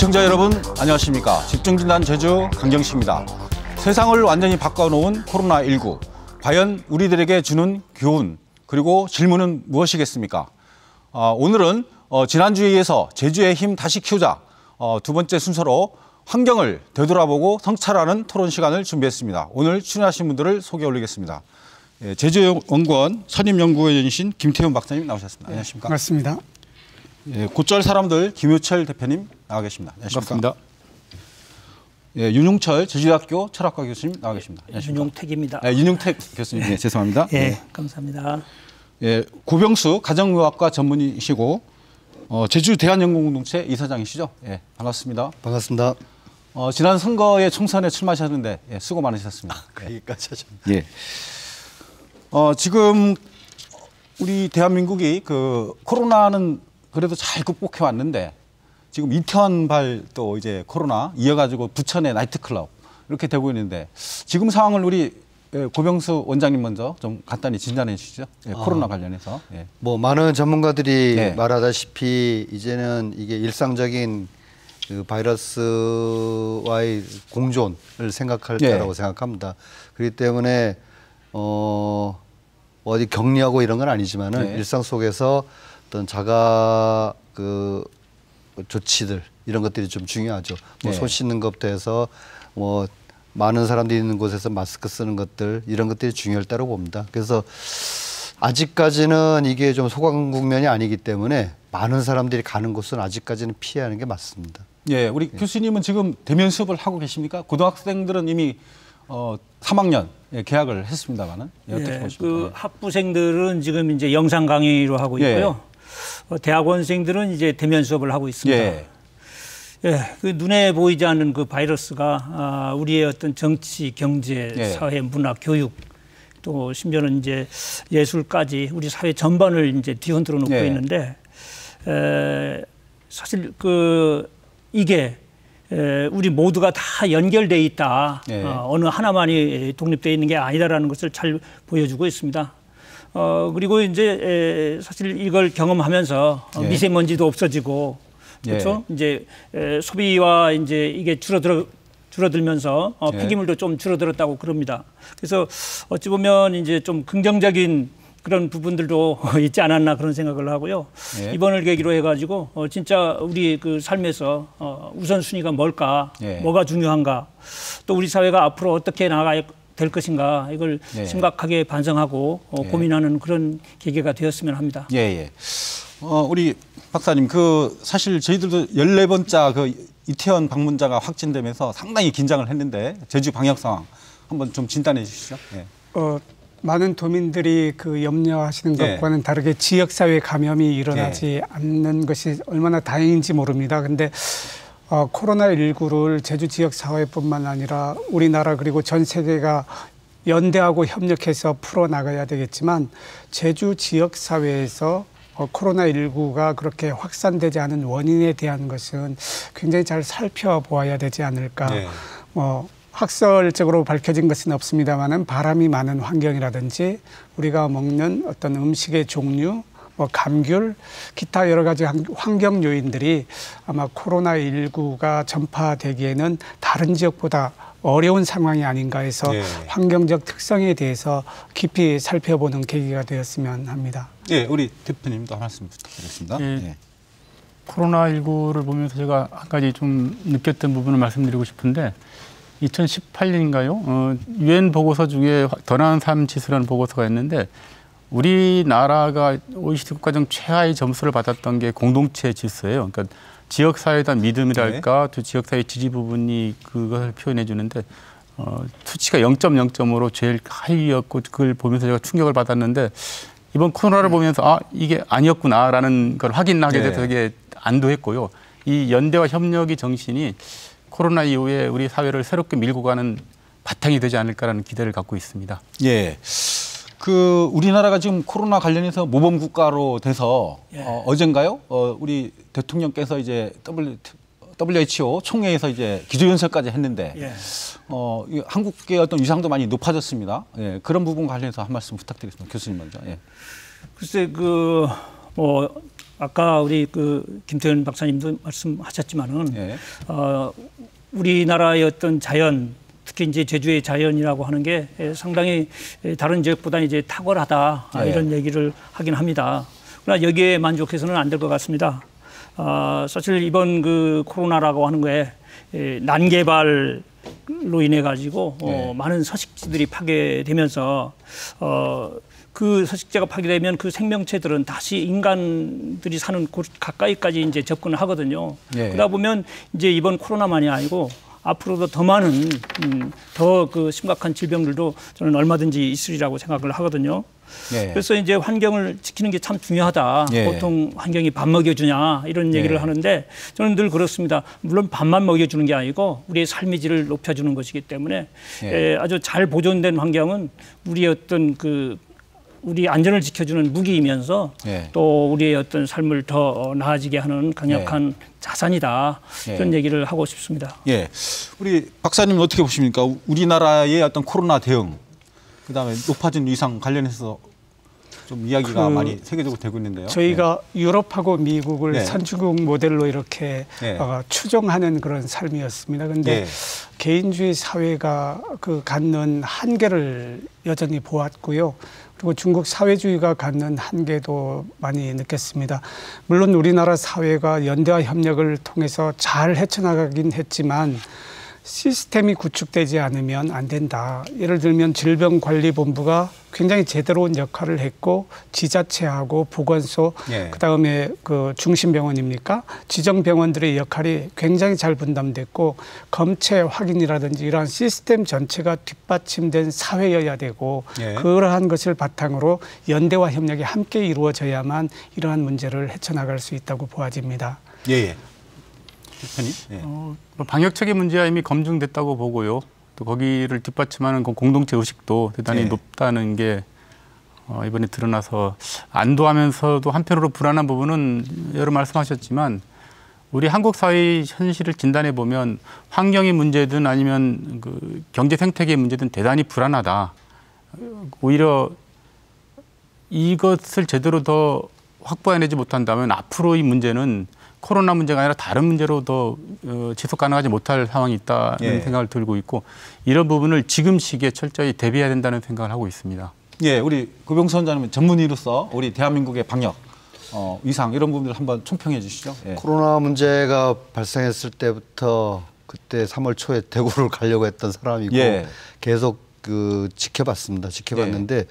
시청자 여러분 안녕하십니까. 집중진단 제주 강경식입니다. 세상을 완전히 바꿔놓은 코로나19. 과연 우리들에게 주는 교훈 그리고 질문은 무엇이겠습니까? 오늘은 지난주에 이어서 제주의 힘 다시 키우자 두 번째 순서로 환경을 되돌아보고 성찰하는 토론 시간을 준비했습니다. 오늘 출연하신 분들을 소개 올리겠습니다. 제주연구원 선임연구위원이신 김태훈 박사님 나오셨습니다. 안녕하십니까? 반갑습니다. 곧잘 사람들 김효철 대표님 나와 계십니다. 안녕하십니까? 반갑습니다. 윤용철 제주대학교 철학과 교수님 나와 계십니다. 안녕하십니까? 윤용택입니다. 윤용택 교수님, 네, 죄송합니다. 감사합니다. 고병수 가정의학과 전문의시고 제주 대한연구공동체 이사장이시죠? 반갑습니다. 반갑습니다. 지난 선거에 총선에 출마하셨는데 수고 많으셨습니다. 거기까지 하셨습니다. 지금 우리 대한민국이 코로나는 그래도 잘 극복해 왔는데 지금 이태원발 또 이제 코로나 이어가지고 부천의 나이트클럽 이렇게 되고 있는데 지금 상황을 우리 고병수 원장님 먼저 좀 간단히 진단해 주시죠. 코로나 관련해서. 뭐 많은 전문가들이 말하다시피 이제는 이게 일상적인 그 바이러스와의 공존을 생각할 때라고 생각합니다. 그렇기 때문에 어디 격리하고 이런 건 아니지만은 일상 속에서 어떤 자가 조치들 이런 것들이 좀 중요하죠. 뭐 손 씻는 것부터 해서 뭐 많은 사람들이 있는 곳에서 마스크 쓰는 것들 이런 것들이 중요할 때라고 봅니다. 그래서 아직까지는 이게 좀 소강 국면이 아니기 때문에 많은 사람들이 가는 곳은 아직까지는 피하는 게 맞습니다. 우리 교수님은 지금 대면 수업을 하고 계십니까? 고등학생들은 이미 3학년 개학을 했습니다만은 어떻게 보십니까? 학부생들은 지금 이제 영상 강의로 하고 있고요. 대학원생들은 이제 대면 수업을 하고 있습니다. 그 눈에 보이지 않는 그 바이러스가 우리의 어떤 정치, 경제, 사회, 문화, 교육 또 심지어는 이제 예술까지 우리 사회 전반을 이제 뒤흔들어 놓고 있는데 사실 이게 우리 모두가 다 연결돼 있다. 어느 하나만이 독립되어 있는 게 아니다라는 것을 잘 보여주고 있습니다. 그리고 이제 사실 이걸 경험하면서 미세먼지도 없어지고 그렇죠. 이제 소비와 이제 이게 줄어들면서 폐기물도 좀 줄어들었다고 그럽니다. 그래서 어찌 보면 이제 좀 긍정적인 그런 부분들도 있지 않았나 그런 생각을 하고요. 이번을 계기로 해가지고 진짜 우리 그 삶에서 우선순위가 뭘까, 뭐가 중요한가, 또 우리 사회가 앞으로 어떻게 나아가야 될 것인가 이걸 심각하게 반성하고 고민하는 그런 계기가 되었으면 합니다. 우리 박사님 사실 저희들도 14번째 이태원 방문자가 확진되면서 상당히 긴장을 했는데 제주 방역 상황 한번 좀 진단해 주시죠. 많은 도민들이 염려하시는 것과는 다르게 지역사회 감염이 일어나지 않는 것이 얼마나 다행인지 모릅니다. 근데 코로나19를 제주 지역사회뿐만 아니라 우리나라 그리고 전 세계가 연대하고 협력해서 풀어나가야 되겠지만 제주 지역사회에서 코로나19가 그렇게 확산되지 않은 원인에 대한 것은 굉장히 잘 살펴보아야 되지 않을까. 학설적으로 밝혀진 것은 없습니다만은 바람이 많은 환경이라든지 우리가 먹는 어떤 음식의 종류, 감귤, 기타 여러 가지 환경 요인들이 아마 코로나19가 전파되기에는 다른 지역보다 어려운 상황이 아닌가 해서 환경적 특성에 대해서 깊이 살펴보는 계기가 되었으면 합니다. 우리 대표님도 한 말씀 부탁드리겠습니다. 코로나19를 보면서 제가 한 가지 좀 느꼈던 부분을 말씀드리고 싶은데 2018년인가요? 유엔 보고서 중에 더 나은 삶 지수라는 보고서가 있는데 우리나라가 OECD 국가 중 최하의 점수를 받았던 게 공동체 지수예요. 그러니까 지역사회에 대한 믿음이랄까 또 지역사회 지지 부분이 그걸 표현해 주는데 수치가 0.0점으로 제일 하위였고 그걸 보면서 제가 충격을 받았는데 이번 코로나를 보면서 아 이게 아니었구나라는 걸 확인하게 돼서 되게 안도했고요. 이 연대와 협력의 정신이 코로나 이후에 우리 사회를 새롭게 밀고 가는 바탕이 되지 않을까라는 기대를 갖고 있습니다. 예. 그 우리나라가 지금 코로나 관련해서 모범 국가로 돼서 어젠가요? 우리 대통령께서 이제 WHO 총회에서 이제 기조연설까지 했는데 한국의 어떤 위상도 많이 높아졌습니다. 예. 그런 부분 관련해서 한 말씀 부탁드리겠습니다. 교수님 먼저. 예. 글쎄 아까 우리 김태현 박사님도 말씀하셨지만은 우리나라의 어떤 자연, 특히 이제 제주의 자연이라고 하는 게 상당히 다른 지역보다 이제 탁월하다 이런 얘기를 하긴 합니다. 그러나 여기에 만족해서는 안 될 것 같습니다. 사실 이번 그 코로나라고 하는 거에 난개발로 인해 가지고 많은 서식지들이 파괴되면서 그 서식지가 파괴되면 그 생명체들은 다시 인간들이 사는 곳 가까이까지 이제 접근을 하거든요. 그러다 보면 이제 이번 코로나만이 아니고 앞으로도 더 많은 더 그 심각한 질병들도 저는 얼마든지 있으리라고 생각을 하거든요. 그래서 이제 환경을 지키는 게 참 중요하다. 보통 환경이 밥 먹여주냐 이런 얘기를 하는데 저는 늘 그렇습니다. 물론 밥만 먹여주는 게 아니고 우리의 삶의 질을 높여주는 것이기 때문에 아주 잘 보존된 환경은 우리의 어떤 우리 안전을 지켜주는 무기이면서 또 우리의 어떤 삶을 더 나아지게 하는 강력한 자산이다. 이런 얘기를 하고 싶습니다. 예, 우리 박사님은 어떻게 보십니까? 우리나라의 어떤 코로나 대응, 그다음에 높아진 위상 관련해서 좀 이야기가 많이 세계적으로 되고 있는데요. 저희가 유럽하고 미국을 선진국 모델로 이렇게 추종하는 그런 삶이었습니다. 그런데 개인주의 사회가 갖는 한계를 여전히 보았고요. 그리고 중국 사회주의가 갖는 한계도 많이 느꼈습니다. 물론 우리나라 사회가 연대와 협력을 통해서 잘 헤쳐나가긴 했지만 시스템이 구축되지 않으면 안 된다. 예를 들면 질병관리본부가 굉장히 제대로 온 역할을 했고 지자체하고 보건소 그다음에 중심병원입니까? 지정병원들의 역할이 굉장히 잘 분담됐고 검체 확인이라든지 이러한 시스템 전체가 뒷받침된 사회여야 되고 그러한 것을 바탕으로 연대와 협력이 함께 이루어져야만 이러한 문제를 헤쳐나갈 수 있다고 보아집니다. 방역체계 문제가 이미 검증됐다고 보고요. 또 거기를 뒷받침하는 공동체 의식도 대단히 높다는 게 이번에 드러나서 안도하면서도 한편으로 불안한 부분은 여러 말씀하셨지만 우리 한국 사회의 현실을 진단해 보면 환경의 문제든 아니면 경제 생태계의 문제든 대단히 불안하다. 오히려 이것을 제대로 더 확보해내지 못한다면 앞으로 이 문제는 코로나 문제가 아니라 다른 문제로 더 지속 가능하지 못할 상황이 있다는 생각을 들고 있고 이런 부분을 지금 시기에 철저히 대비해야 된다는 생각을 하고 있습니다. 우리 고병수 원장님 전문의로서 우리 대한민국의 방역, 위상 이런 부분들 한번 총평해 주시죠. 코로나 문제가 발생했을 때부터 그때 3월 초에 대구를 가려고 했던 사람이고 계속 지켜봤습니다. 지켜봤는데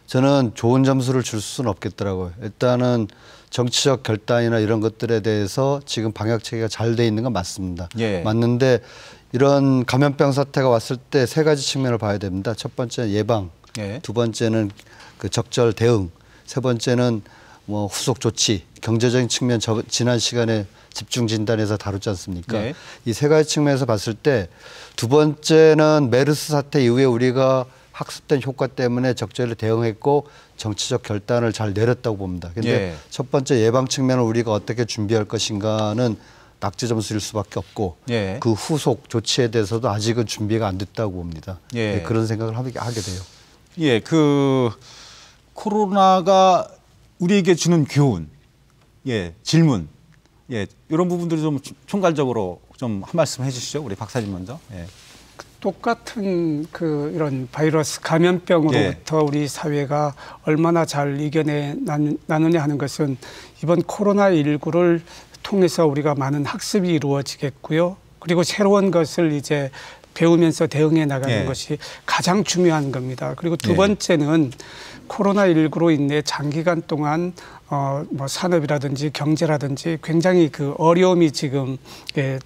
저는 좋은 점수를 줄 수는 없겠더라고요. 일단은 정치적 결단이나 이런 것들에 대해서 지금 방역 체계가 잘 돼 있는 건 맞습니다. 맞는데 이런 감염병 사태가 왔을 때 세 가지 측면을 봐야 됩니다. 첫 번째는 예방, 두 번째는 적절 대응, 세 번째는 후속 조치, 경제적인 측면 지난 시간에 집중 진단에서 다뤘지 않습니까? 이 세 가지 측면에서 봤을 때 두 번째는 메르스 사태 이후에 우리가 학습된 효과 때문에 적절히 대응했고 정치적 결단을 잘 내렸다고 봅니다. 그런데 첫 번째 예방 측면을 우리가 어떻게 준비할 것인가는 낙제 점수일 수밖에 없고 그 후속 조치에 대해서도 아직은 준비가 안 됐다고 봅니다. 그런 생각을 하게 돼요. 코로나가 우리에게 주는 교훈, 질문, 이런 부분들을 좀 총괄적으로 좀 한 말씀 해주시죠. 우리 박사님 먼저. 똑같은 이런 바이러스 감염병으로부터 우리 사회가 얼마나 잘 이겨내 나느냐 하는 것은 이번 코로나19를 통해서 우리가 많은 학습이 이루어지겠고요. 그리고 새로운 것을 이제 배우면서 대응해 나가는 것이 가장 중요한 겁니다. 그리고 두 번째는 코로나19로 인해 장기간 동안 산업이라든지 경제라든지 굉장히 어려움이 지금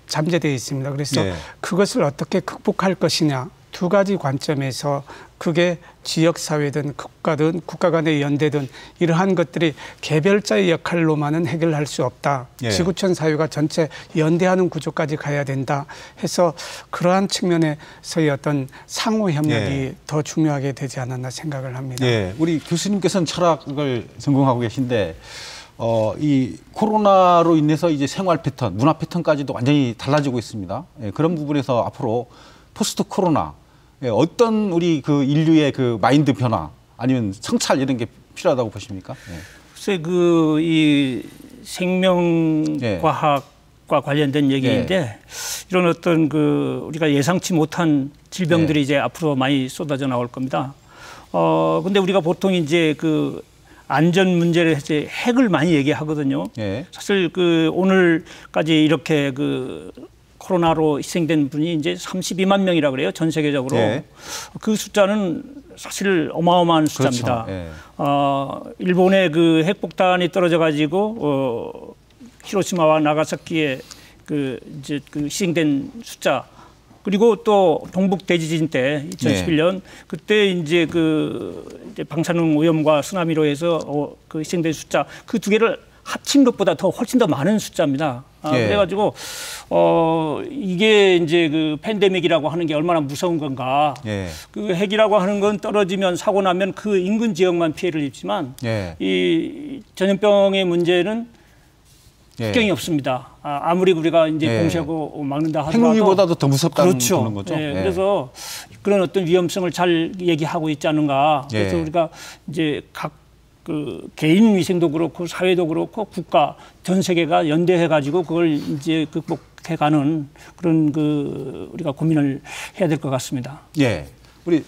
잠재되어 있습니다. 그래서 그것을 어떻게 극복할 것이냐 두 가지 관점에서 그게 지역사회든 국가 간의 연대든 이러한 것들이 개별자의 역할로만은 해결할 수 없다. 예. 지구촌 사회가 전체 연대하는 구조까지 가야 된다 해서 그러한 측면에서의 어떤 상호 협력이 더 중요하게 되지 않았나 생각을 합니다. 예. 우리 교수님께서는 철학을 전공하고 계신데 이 코로나로 인해서 이제 생활 패턴, 문화 패턴까지도 완전히 달라지고 있습니다. 예, 그런 부분에서 앞으로 포스트 코로나 어떤 우리 그 인류의 그 마인드 변화 아니면 성찰 이런 게 필요하다고 보십니까? 예. 글쎄 이 생명과학과 관련된 얘기인데 이런 어떤 우리가 예상치 못한 질병들이 이제 앞으로 많이 쏟아져 나올 겁니다. 근데 우리가 보통 이제 안전 문제를 이제 핵을 많이 얘기하거든요. 예. 사실 오늘까지 이렇게 코로나로 희생된 분이 이제 32만 명이라 그래요. 전 세계적으로. 예. 그 숫자는 사실 어마어마한 숫자입니다. 그렇죠. 예. 일본의 핵폭탄이 떨어져 가지고 히로시마와 나가사키에 이제 희생된 숫자 그리고 또 동북 대지진 때 2011년 그때 이제 이제 방사능 오염과 쓰나미로 해서 희생된 숫자 그 두 개를 합친 것보다 훨씬 더 많은 숫자입니다. 그래가지고 이게 이제 팬데믹이라고 하는 게 얼마나 무서운 건가. 핵이라고 하는 건 떨어지면 사고 나면 그 인근 지역만 피해를 입지만 이 전염병의 문제는 특경이 없습니다. 아무리 우리가 이제 공세하고 막는다 하더라도 핵무기보다도 더 무섭다는 그렇죠. 그런 거죠. 그래서 그런 어떤 위험성을 잘 얘기하고 있지 않은가. 그래서 우리가 이제 각 개인 위생도 그렇고 사회도 그렇고 국가 전 세계가 연대해 가지고 그걸 이제 극복해가는 그런 우리가 고민을 해야 될 것 같습니다. 예, 우리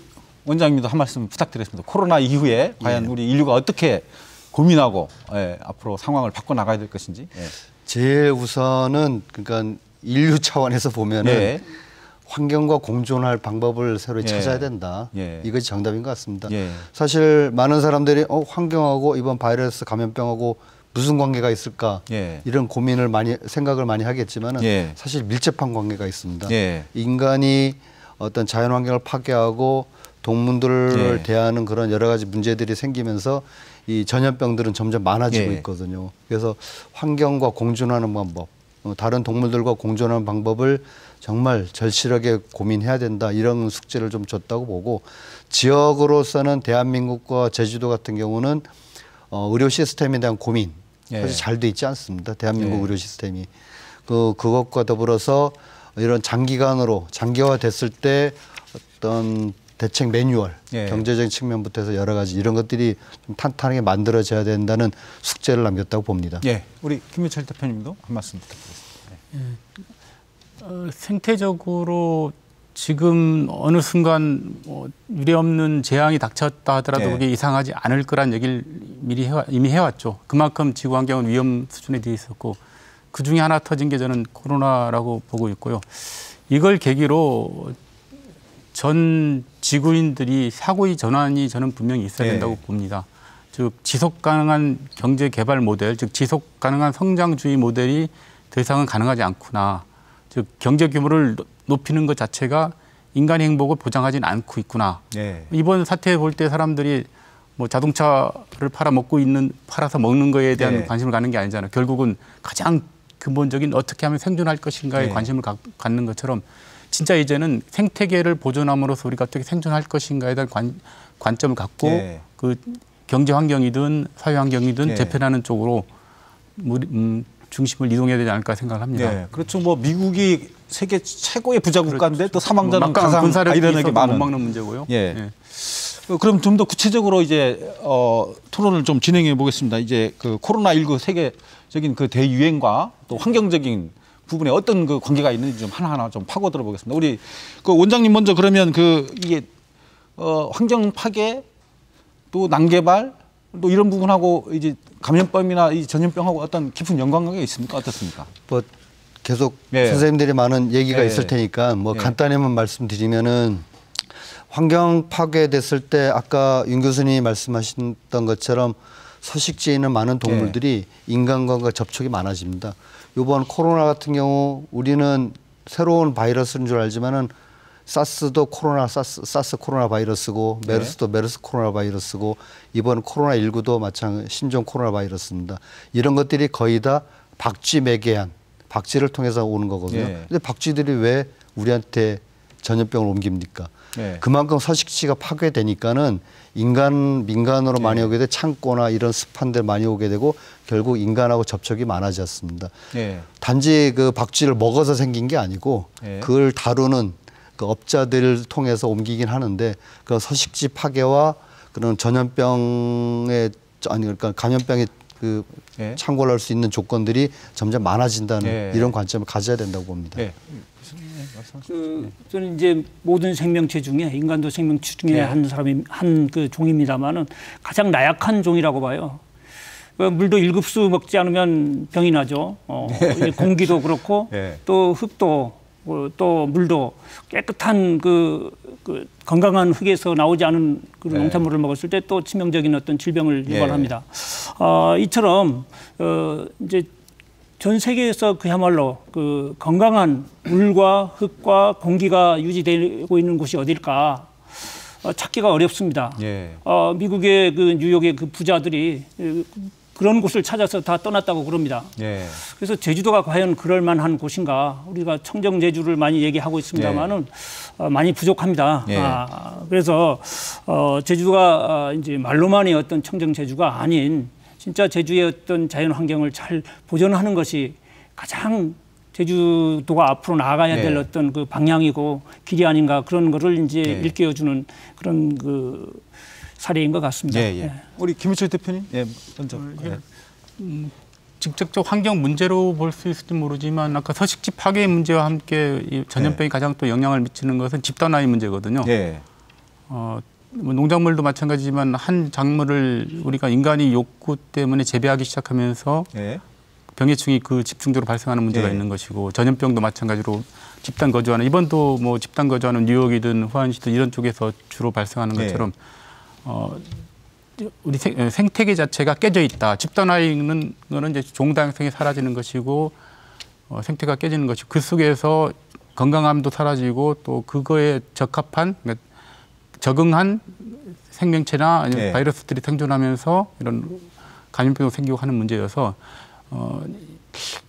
원장님도 한 말씀 부탁드리겠습니다. 코로나 이후에 과연 우리 인류가 어떻게 고민하고 앞으로 상황을 바꿔 나가야 될 것인지. 제일 우선은 그러니까 인류 차원에서 보면은 환경과 공존할 방법을 새로 찾아야 된다. 이것이 정답인 것 같습니다. 사실 많은 사람들이 환경하고 이번 바이러스 감염병하고 무슨 관계가 있을까 이런 고민을 생각을 많이 하겠지만은 사실 밀접한 관계가 있습니다. 인간이 어떤 자연 환경을 파괴하고 동물들을 대하는 그런 여러 가지 문제들이 생기면서 이 전염병들은 점점 많아지고 있거든요. 그래서 환경과 공존하는 방법, 다른 동물들과 공존하는 방법을 정말 절실하게 고민해야 된다. 이런 숙제를 좀 줬다고 보고 지역으로서는 대한민국과 제주도 같은 경우는 의료 시스템에 대한 고민 사실 잘 돼 있지 않습니다. 대한민국 의료 시스템이 그것과 더불어서 이런 장기화 됐을 때 어떤 대책 매뉴얼, 경제적인 측면부터 해서 여러 가지 이런 것들이 좀 탄탄하게 만들어져야 된다는 숙제를 남겼다고 봅니다. 우리 김유철 대표님도 한 말씀 부탁드리겠습니다. 생태적으로 지금 어느 순간 유례없는 재앙이 닥쳤다 하더라도 그게 이상하지 않을 거란 얘기를 이미 해왔죠. 그만큼 지구 환경은 위험 수준에 되어 있었고 그 중에 하나 터진 게 저는 코로나라고 보고 있고요. 이걸 계기로 전 지구인들이 사고의 전환이 저는 분명히 있어야 된다고 봅니다. 즉 지속 가능한 경제 개발 모델, 즉 지속 가능한 성장주의 모델이 더 이상은 가능하지 않구나. 즉 경제 규모를 높이는 것 자체가 인간의 행복을 보장하지는 않고 있구나. 이번 사태 볼 때 사람들이 자동차를 팔아서 먹는 거에 대한 관심을 갖는 게 아니잖아요. 결국은 가장 근본적인 어떻게 하면 생존할 것인가에 관심을 갖는 것처럼 진짜 이제는 생태계를 보존함으로써 우리가 어떻게 생존할 것인가에 대한 관점을 갖고 그 경제 환경이든 사회 환경이든 재편하는 쪽으로 중심을 이동해야 되지 않을까 생각을 합니다. 그렇죠. 미국이 세계 최고의 부자 국가인데 또 사망자는 가장 군사력이 많은 못 막는 문제고요. 그럼 좀 더 구체적으로 이제 토론을 좀 진행해 보겠습니다. 이제 코로나19 세계적인 대유행과 또 환경적인 부분에 어떤 관계가 있는지 좀 하나하나 좀 파고 들어보겠습니다. 우리 원장님 먼저 그러면 이게 환경 파괴 또 난개발 또 이런 부분하고 이제 감염병이나 이 전염병하고 어떤 깊은 연관관계가 있습니까? 어떻습니까? 계속 선생님들이 많은 얘기가 있을 테니까 간단히만 말씀드리면은 환경 파괴됐을 때 아까 윤 교수님이 말씀하셨던 것처럼 서식지에 있는 많은 동물들이 인간과 접촉이 많아집니다. 이번 코로나 같은 경우 우리는 새로운 바이러스인 줄 알지만은 사스도 사스 코로나 바이러스고 메르스도 메르스 코로나 바이러스고 이번 코로나19도 마찬가지 신종 코로나 바이러스입니다. 이런 것들이 거의 다 박쥐 매개한 박쥐를 통해서 오는 거거든요. 근데 박쥐들이 왜 우리한테 전염병을 옮깁니까? 그만큼 서식지가 파괴되니까는 민간으로 많이 오게 돼 창고나 이런 습한 데 많이 오게 되고 결국 인간하고 접촉이 많아졌습니다. 단지 그 박쥐를 먹어서 생긴 게 아니고 그걸 다루는 그 업자들을 통해서 옮기긴 하는데 그 서식지 파괴와 그런 전염병의 그러니까 감염병의 그 창궐 할 수 있는 조건들이 점점 많아진다는 이런 관점을 가져야 된다고 봅니다. 저는 이제 모든 생명체 중에 인간도 생명체 중에 한 사람이 한 그 종입니다만은 가장 나약한 종이라고 봐요. 물도 1급수 먹지 않으면 병이 나죠. 공기도 그렇고 또 흙도 또 물도 깨끗한 그 건강한 흙에서 나오지 않은 그 농산물을 먹었을 때 또 치명적인 어떤 질병을 유발합니다. 이처럼 이제 전 세계에서 그야말로 그 건강한 물과 흙과 공기가 유지되고 있는 곳이 어딜까 찾기가 어렵습니다. 미국의 그 뉴욕의 그 부자들이 그런 곳을 찾아서 다 떠났다고 그럽니다. 그래서 제주도가 과연 그럴 만한 곳인가? 우리가 청정 제주를 많이 얘기하고 있습니다만은 많이 부족합니다. 그래서 제주도가 이제 말로만의 어떤 청정 제주가 아닌 진짜 제주의 어떤 자연 환경을 잘 보존하는 것이 가장 제주도가 앞으로 나아가야 될 어떤 그 방향이고 길이 아닌가 그런 거를 이제 일깨워주는 그런 그 사례인 것 같습니다. 우리 김우철 대표님, 먼저. 직접적 환경 문제로 볼 수 있을지 모르지만 아까 서식지 파괴 문제와 함께 이 전염병이 가장 또 영향을 미치는 것은 집단화의 문제거든요. 뭐 농작물도 마찬가지지만 한 작물을 우리가 인간이 욕구 때문에 재배하기 시작하면서 병해충이 그 집중적으로 발생하는 문제가 있는 것이고 전염병도 마찬가지로 집단 거주하는 이번도 뭐 집단 거주하는 뉴욕이든 후안시든 이런 쪽에서 주로 발생하는 것처럼 우리 생태계 자체가 깨져 있다. 집단화는 거는 이제 종다양성이 사라지는 것이고 생태가 깨지는 것이고 그 속에서 건강함도 사라지고 또 그거에 적합한 적응한 생명체나 아니면 바이러스들이 생존하면서 이런 감염병이 생기고 하는 문제여서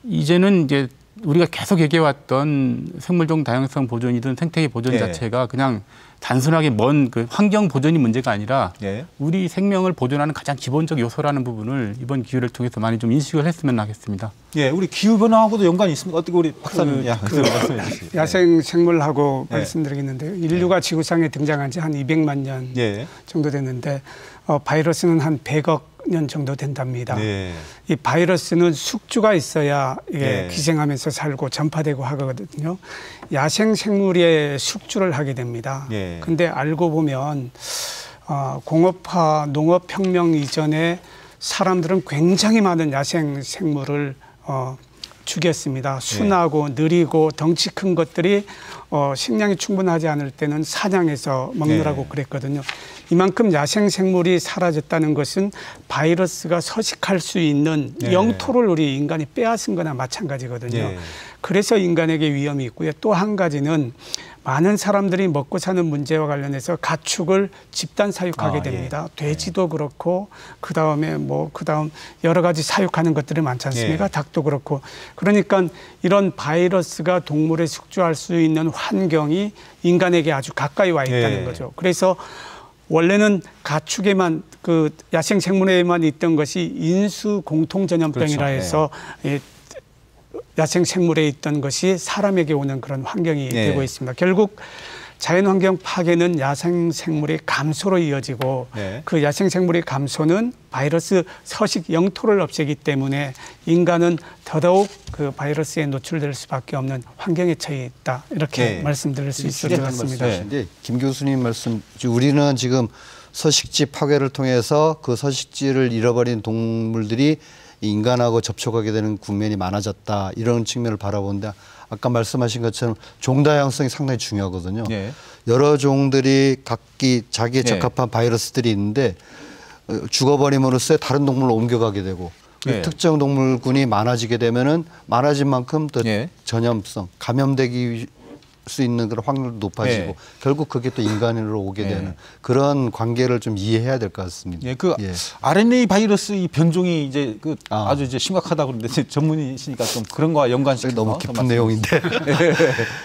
이제는 이제 우리가 계속 얘기해왔던 생물종 다양성 보존이든 생태계 보존 자체가 그냥 단순하게 먼 그 환경 보존이 문제가 아니라 우리 생명을 보존하는 가장 기본적 요소라는 부분을 이번 기후를 통해서 많이 좀 인식을 했으면 하겠습니다. 우리 기후 변화하고도 연관이 있습니까? 어떻게 우리 박사님 말씀해 주시죠. 야생 생물하고 말씀드리겠는데요. 인류가 지구상에 등장한 지 한 200만 년 정도 됐는데 바이러스는 한 100억 년 정도 된답니다. 이 바이러스는 숙주가 있어야 이게 기생하면서 살고 전파되고 하거든요. 야생 생물의 숙주를 하게 됩니다. 근데 알고 보면 공업화, 농업혁명 이전에 사람들은 굉장히 많은 야생 생물을 죽였습니다. 순하고 느리고 덩치 큰 것들이 식량이 충분하지 않을 때는 사냥해서 먹느라고 그랬거든요. 이만큼 야생 생물이 사라졌다는 것은 바이러스가 서식할 수 있는 영토를 우리 인간이 빼앗은 거나 마찬가지거든요. 그래서 인간에게 위험이 있고요. 또 한 가지는 많은 사람들이 먹고 사는 문제와 관련해서 가축을 집단 사육하게 됩니다. 돼지도 그렇고 그다음 여러 가지 사육하는 것들이 많지 않습니까? 닭도 그렇고. 그러니까 이런 바이러스가 동물에 숙주할 수 있는 환경이 인간에게 아주 가까이 와 있다는 거죠. 그래서 원래는 가축에만 그 야생 생물에만 있던 것이 인수 공통 전염병이라 해서 야생 생물에 있던 것이 사람에게 오는 그런 환경이 되고 있습니다. 결국 자연환경 파괴는 야생 생물의 감소로 이어지고 그 야생 생물의 감소는 바이러스 서식 영토를 없애기 때문에 인간은 더더욱 그 바이러스에 노출될 수밖에 없는 환경에 처해 있다. 이렇게 말씀드릴 수 있을 것 같습니다. 김 교수님 말씀, 우리는 지금 서식지 파괴를 통해서 그 서식지를 잃어버린 동물들이 인간하고 접촉하게 되는 국면이 많아졌다. 이런 측면을 바라보는데 아까 말씀하신 것처럼 종다양성이 상당히 중요하거든요. 여러 종들이 각기 자기에 적합한 바이러스들이 있는데 죽어버림으로써 다른 동물로 옮겨가게 되고 특정 동물군이 많아지게 되면은 많아진 만큼 더 전염성, 감염되기 수 있는 그런 확률도 높아지고 예. 결국 그게 또 인간으로 오게 예. 되는 그런 관계를 좀 이해해야 될 것 같습니다. 예, 그 예. RNA 바이러스 이 변종이 이제 그 아주 이제 심각하다고 그러는데 전문이시니까 좀 그런 거와 연관시켜서 너무 깊은 내용인데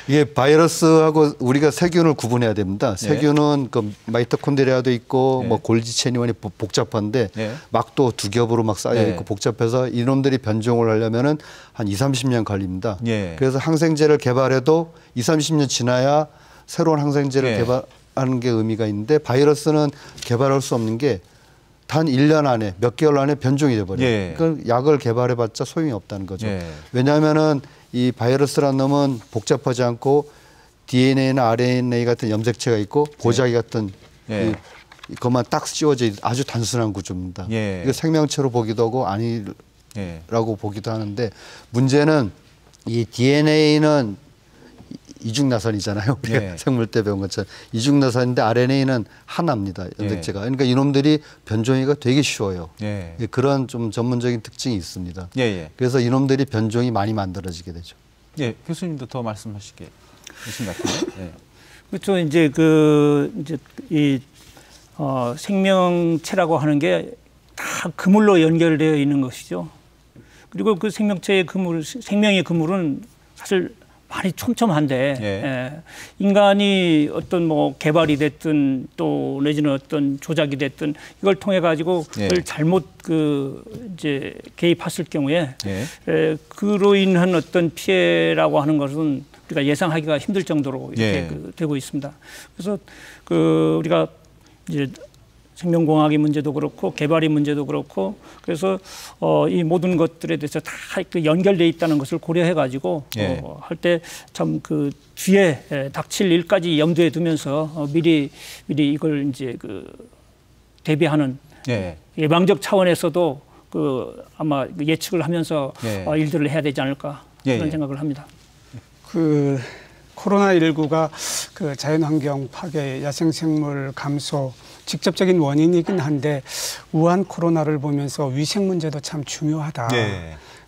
이게 바이러스하고 우리가 세균을 구분해야 됩니다. 세균은 그 마이토콘드리아도 있고 뭐 골지체니원이 복잡한데 막 또 두 겹으로 막 쌓여 있고 복잡해서 이놈들이 변종을 하려면은 한 20-30년 걸립니다. 그래서 항생제를 개발해도 20-30년 지나야 새로운 항생제를 개발하는 게 의미가 있는데 바이러스는 개발할 수 없는 게 단 1년 안에 몇 개월 안에 변종이 돼버려요. 그러니까 약을 개발해봤자 소용이 없다는 거죠. 왜냐하면은 이 바이러스라는 놈은 복잡하지 않고 DNA나 RNA 같은 염색체가 있고 보자기 같은 그것만 딱 씌워져 아주 단순한 구조입니다. 이거 생명체로 보기도 하고 아니라고 보기도 하는데 문제는 이 DNA는 이중나선이잖아요. 우리가 생물 때 배운 것처럼 이중나선인데 RNA는 하나입니다. 염색체가. 그러니까 이놈들이 변종이가 되게 쉬워요. 그런 좀 전문적인 특징이 있습니다. 그래서 이놈들이 변종이 많이 만들어지게 되죠. 예, 교수님도 더 말씀하시게 되신 것 같은데. 그렇죠. 이제 이 생명체라고 하는 게 다 그물로 연결되어 있는 것이죠. 그리고 그 생명체의 그물, 생명의 그물은 사실 많이 촘촘한데 인간이 어떤 뭐 개발이 됐든 또 내지는 어떤 조작이 됐든 이걸 통해 가지고 그걸 잘못 이제 개입했을 경우에 그로 인한 어떤 피해라고 하는 것은 우리가 예상하기가 힘들 정도로 이렇게 되고 있습니다. 그래서 우리가 이제 생명공학의 문제도 그렇고 개발의 문제도 그렇고 그래서 이 모든 것들에 대해서 다 연결돼 있다는 것을 고려해 가지고 할 때 참 뒤에 닥칠 일까지 염두에 두면서 미리 이걸 이제 대비하는 예방적 차원에서도 아마 예측을 하면서 일들을 해야 되지 않을까 그런 생각을 합니다. 코로나19가 자연환경 파괴, 야생생물 감소 직접적인 원인이긴 한데 우한 코로나를 보면서 위생 문제도 참 중요하다.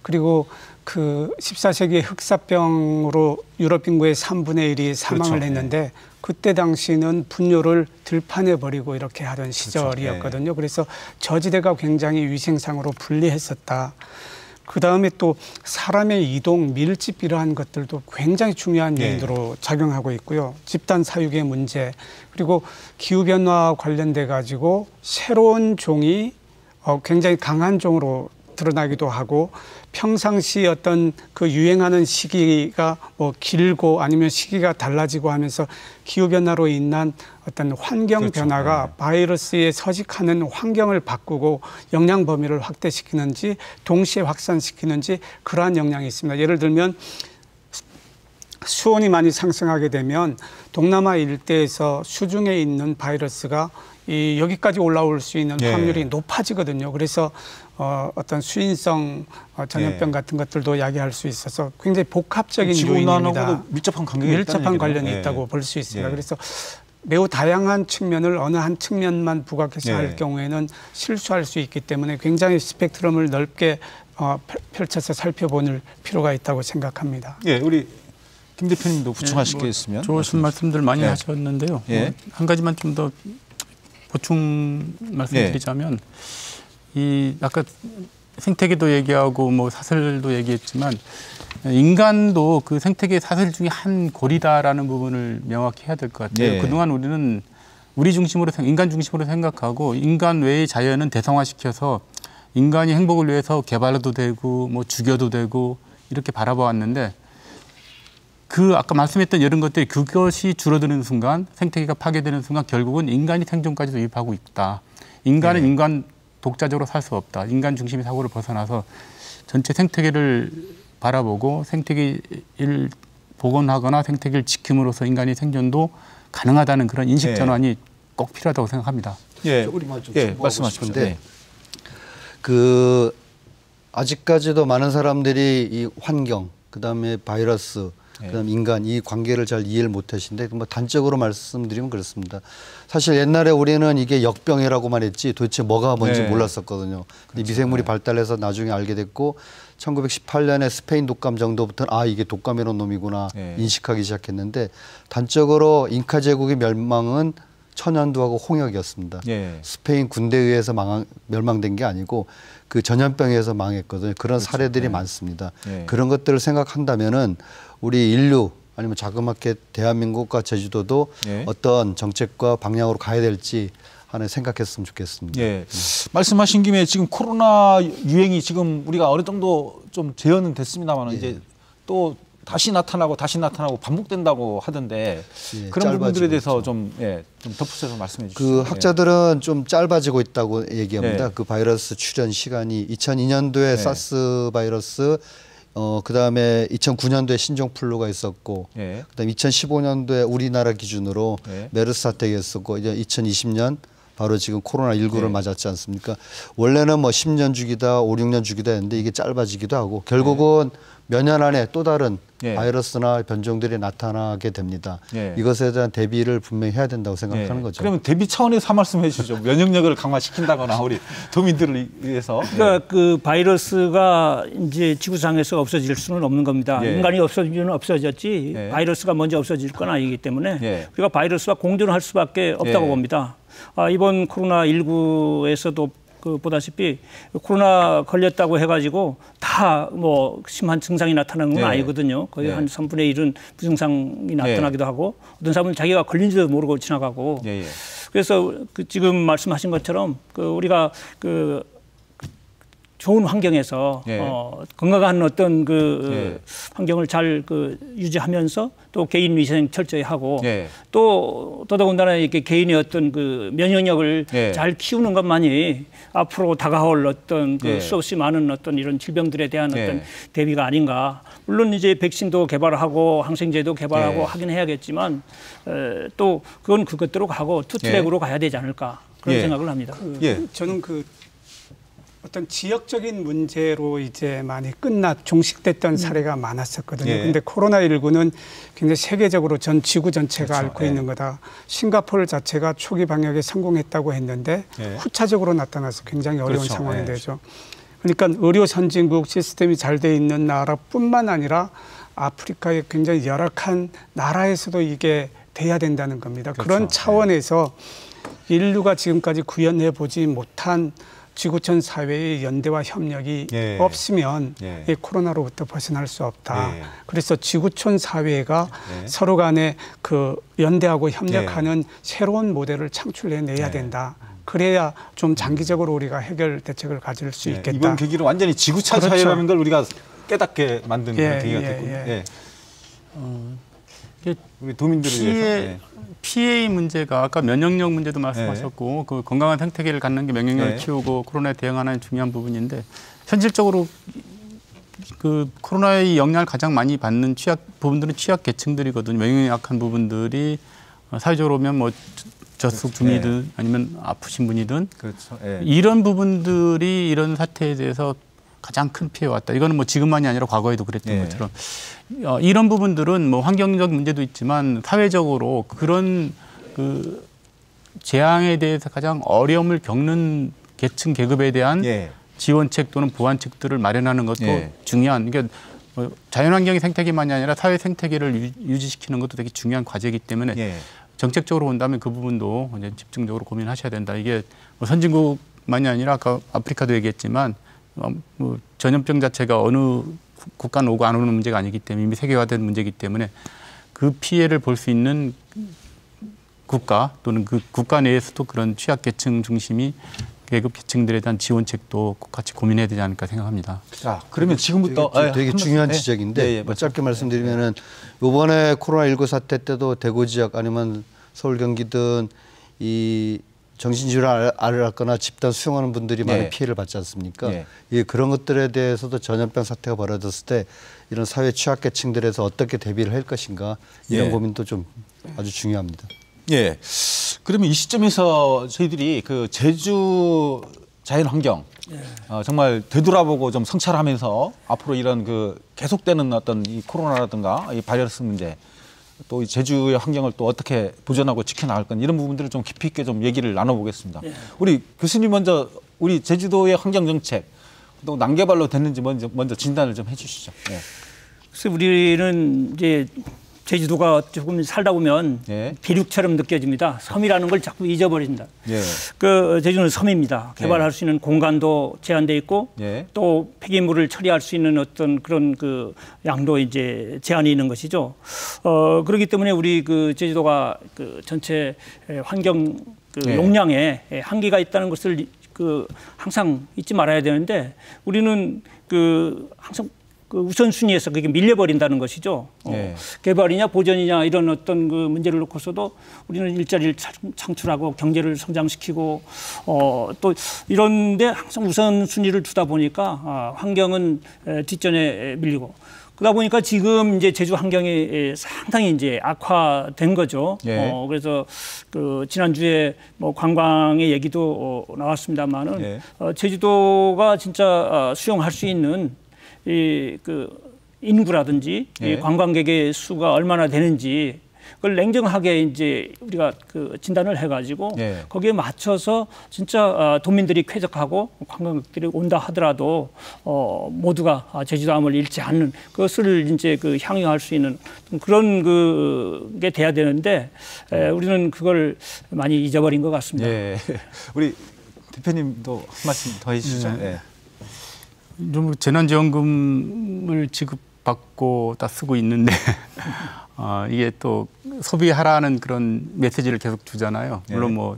그리고 14세기에 흑사병으로 유럽 인구의 3분의 1이 사망을 했는데 그때 당시는 분뇨를 들판에 버리고 이렇게 하던 시절이었거든요. 그래서 저지대가 굉장히 위생상으로 불리했었다. 그다음에 또 사람의 이동, 밀집 이러한 것들도 굉장히 중요한 요인으로 작용하고 있고요. 집단 사육의 문제, 그리고 기후변화와 관련돼 가지고 새로운 종이 굉장히 강한 종으로 드러나기도 하고 평상시 어떤 유행하는 시기가 뭐 길고 아니면 시기가 달라지고 하면서 기후변화로 인한 어떤 환경 변화가 바이러스에 서식하는 환경을 바꾸고 영향 범위를 확대시키는지 동시에 확산시키는지 그러한 영향이 있습니다. 예를 들면 수온이 많이 상승하게 되면 동남아 일대에서 수중에 있는 바이러스가 여기까지 올라올 수 있는 확률이 높아지거든요. 그래서 어떤 수인성 전염병 같은 것들도 야기할 수 있어서 굉장히 복합적인 요인입니다. 밀접한 관련이 있다고 볼 수 있습니다. 그래서 매우 다양한 측면을 어느 한 측면만 부각해서 할 경우에는 실수할 수 있기 때문에 굉장히 스펙트럼을 넓게 펼쳐서 살펴볼 필요가 있다고 생각합니다. 우리 김 대표님도 부충하시겠으면 좋으신 말씀들 많이 하셨는데요. 한 가지만 좀 더 보충 말씀드리자면 아까 생태계도 얘기하고 뭐 사슬도 얘기했지만 인간도 그 생태계 사슬 중에 한 고리다라는 부분을 명확히 해야 될 것 같아요. 그동안 우리는 인간 중심으로 생각하고 인간 외의 자연은 대성화시켜서 인간이 행복을 위해서 개발도 되고 뭐 죽여도 되고 이렇게 바라보았는데 아까 말씀했던 이런 것들이 그것이 줄어드는 순간 생태계가 파괴되는 순간 결국은 인간이 생존까지도 위협하고 있다. 인간은 인간 독자적으로 살 수 없다. 인간 중심의 사고를 벗어나서 전체 생태계를 바라보고 생태계를 복원하거나 생태계를 지킴으로써 인간의 생존도 가능하다는 그런 인식 전환이 꼭 필요하다고 생각합니다. 조금만 좀 말씀하시죠. 아직까지도 많은 사람들이 이 환경, 그다음에 바이러스 그다음 인간 이 관계를 잘 이해를 못하시는데 뭐 단적으로 말씀드리면 그렇습니다. 사실 옛날에 우리는 이게 역병이라고만 했지 도대체 뭐가 뭔지 몰랐었거든요. 근데 미생물이 발달해서 나중에 알게 됐고 1918년에 스페인 독감 정도부터는 아 이게 독감이라는 놈이구나 인식하기 시작했는데 단적으로 잉카 제국의 멸망은 천연두하고 홍역이었습니다. 스페인 군대에 의해서 멸망된 게 아니고 그 전염병에 의해서 망했거든요. 그런 사례들이 많습니다. 그런 것들을 생각한다면은 우리 인류 아니면 자그맣게 대한민국과 제주도도 어떤 정책과 방향으로 가야 될지 하나 생각했으면 좋겠습니다. 말씀하신 김에 지금 코로나 유행이 지금 우리가 어느 정도 좀 제어는 됐습니다만 이제 또 다시 나타나고 반복된다고 하던데 그런 부분들에 대해서 좀 덧붙여서 말씀해 주시죠. 그 학자들은 좀 짧아지고 있다고 얘기합니다. 그 바이러스 출현 시간이 2002년도에 사스 바이러스 그다음에 2009년도에 신종플루가 있었고 그다음에 2015년도에 우리나라 기준으로 메르스 사태가 있었고 이제 2020년 바로 지금 코로나19를 맞았지 않습니까? 원래는 뭐 10년 주기다, 5, 6년 주기다 했는데 이게 짧아지기도 하고 결국은 몇 년 안에 또 다른 바이러스나 변종들이 나타나게 됩니다. 이것에 대한 대비를 분명히 해야 된다고 생각하는 거죠. 그러면 대비 차원에서 한 말씀 해주시죠. 면역력을 강화시킨다거나 우리 도민들을 위해서. 그러니까 그 바이러스가 이제 지구상에서 없어질 수는 없는 겁니다. 인간이 없어지면 없어졌지 바이러스가 먼저 없어질 건 아니기 때문에 우리가 바이러스와 공존할 수밖에 없다고 봅니다. 이번 코로나19에서도 그 보다시피 코로나 걸렸다고 해가지고 다 뭐 심한 증상이 나타나는 건 아니거든요. 거의 한 3분의 1은 부증상이 나타나기도 하고 어떤 사람은 자기가 걸린지도 모르고 지나가고 그래서 그 지금 말씀하신 것처럼 그 우리가 그 좋은 환경에서 건강한 어떤 그 환경을 잘 그 유지하면서 또 개인 위생 철저히 하고 또 더더군다나 이렇게 개인의 어떤 그 면역력을 잘 키우는 것만이 앞으로 다가올 어떤 그 수없이 많은 어떤 이런 질병들에 대한 어떤 대비가 아닌가. 물론 이제 백신도 개발하고 항생제도 개발하고 하긴 해야겠지만 또 그건 그것대로 가고 투트랙으로 가야 되지 않을까 그런 생각을 합니다. 저는 그 어떤 지역적인 문제로 이제 많이 종식됐던 사례가 많았었거든요. 근데 코로나19는 굉장히 세계적으로 전 지구 전체가 앓고 있는 거다. 싱가포르 자체가 초기 방역에 성공했다고 했는데 후차적으로 나타나서 굉장히 어려운 상황이 되죠. 그러니까 의료 선진국 시스템이 잘 돼 있는 나라뿐만 아니라 아프리카의 굉장히 열악한 나라에서도 이게 돼야 된다는 겁니다. 그런 차원에서 인류가 지금까지 구현해 보지 못한 지구촌 사회의 연대와 협력이 없으면 이 코로나로부터 벗어날 수 없다. 그래서 지구촌 사회가 서로 간에 그 연대하고 협력하는 새로운 모델을 창출해내야 된다. 그래야 좀 장기적으로 우리가 해결 대책을 가질 수 있겠다. 이번 계기로 완전히 지구촌 사회라는 걸 우리가 깨닫게 만든 계기가 됐군요. 우리 도민들을 위해서. 피해의 문제가 아까 면역력 문제도 말씀하셨고 그 건강한 생태계를 갖는 게 면역력을 키우고 코로나에 대응하는 중요한 부분인데 현실적으로 그 코로나의 영향을 가장 많이 받는 부분들은 취약 계층들이거든요. 면역력이 약한 부분들이 사회적으로 보면 뭐 저속 주민이든 아니면 아프신 분이든 이런 부분들이 이런 사태에 대해서 가장 큰 피해가 왔다. 이거는 뭐 지금만이 아니라 과거에도 그랬던 것처럼 이런 부분들은 뭐 환경적 문제도 있지만 사회적으로 그런 그 재앙에 대해서 가장 어려움을 겪는 계층 계급에 대한 지원책 또는 보완책들을 마련하는 것도 중요한. 그러니까 뭐 자연환경의 생태계만이 아니라 사회 생태계를 유지시키는 것도 되게 중요한 과제이기 때문에 정책적으로 본다면 그 부분도 이제 집중적으로 고민하셔야 된다. 이게 뭐 선진국만이 아니라 아까 아프리카도 얘기했지만 뭐 전염병 자체가 어느 국가는 오고 안 오는 문제가 아니기 때문에 이미 세계화된 문제이기 때문에 그 피해를 볼 수 있는 국가 또는 그 국가 내에서도 그런 취약계층 중심이 계급 계층들에 대한 지원책도 같이 고민해야 되지 않을까 생각합니다. 자, 그러면 지금부터 되게 중요한 지적인데 뭐 짧게 말씀드리면은 이번에 코로나19 사태 때도 대구 지역 아니면 서울 경기든 이 정신질환을 앓거나 집단 수용하는 분들이 많은 피해를 받지 않습니까? 그런 것들에 대해서도 전염병 사태가 벌어졌을 때 이런 사회 취약계층들에서 어떻게 대비를 할 것인가 이런 고민도 좀 아주 중요합니다. 그러면 이 시점에서 저희들이 그 제주 자연 환경 정말 되돌아보고 좀 성찰하면서 앞으로 이런 그 계속되는 어떤 이 코로나라든가 이 바이러스 문제 또 이 제주의 환경을 또 어떻게 보존하고 지켜나갈 건 이런 부분들을 좀 깊이 있게 좀 얘기를 나눠보겠습니다. 우리 교수님 먼저 우리 제주도의 환경 정책 또 난개발로 됐는지 먼저 진단을 좀 해주시죠. 예. 그래서 우리는 이제 제주도가 조금 살다 보면 비륙처럼 느껴집니다. 섬이라는 걸 자꾸 잊어버린다. 그 제주는 섬입니다. 개발할 수 있는 공간도 제한돼 있고 또 폐기물을 처리할 수 있는 어떤 그런 그 양도 이제 제한이 있는 것이죠. 그렇기 때문에 우리 그 제주도가 그 전체 환경 그 용량에 한계가 있다는 것을 그 항상 잊지 말아야 되는데 우리는 그 항상 그 우선순위에서 그게 밀려버린다는 것이죠. 개발이냐 보전이냐 이런 어떤 그 문제를 놓고서도 우리는 일자리를 창출하고 경제를 성장시키고 또 이런데 항상 우선순위를 두다 보니까 환경은 뒷전에 밀리고 그러다 보니까 지금 이제 제주 환경이 상당히 이제 악화된 거죠. 그래서 그 지난주에 뭐 관광의 얘기도 나왔습니다만은 제주도가 진짜 수용할 수 있는 이 그 인구라든지 이 관광객의 수가 얼마나 되는지 그걸 냉정하게 이제 우리가 그 진단을 해가지고 거기에 맞춰서 진짜 도민들이 쾌적하고 관광객들이 온다 하더라도 모두가 제주도함을 잃지 않는 그것을 이제 그 향유할 수 있는 그런 그게 돼야 되는데 우리는 그걸 많이 잊어버린 것 같습니다. 우리 대표님도 한 말씀 더 해주시죠. 좀 재난지원금을 지급받고 다 쓰고 있는데 이게 또 소비하라는 그런 메시지를 계속 주잖아요. 물론 뭐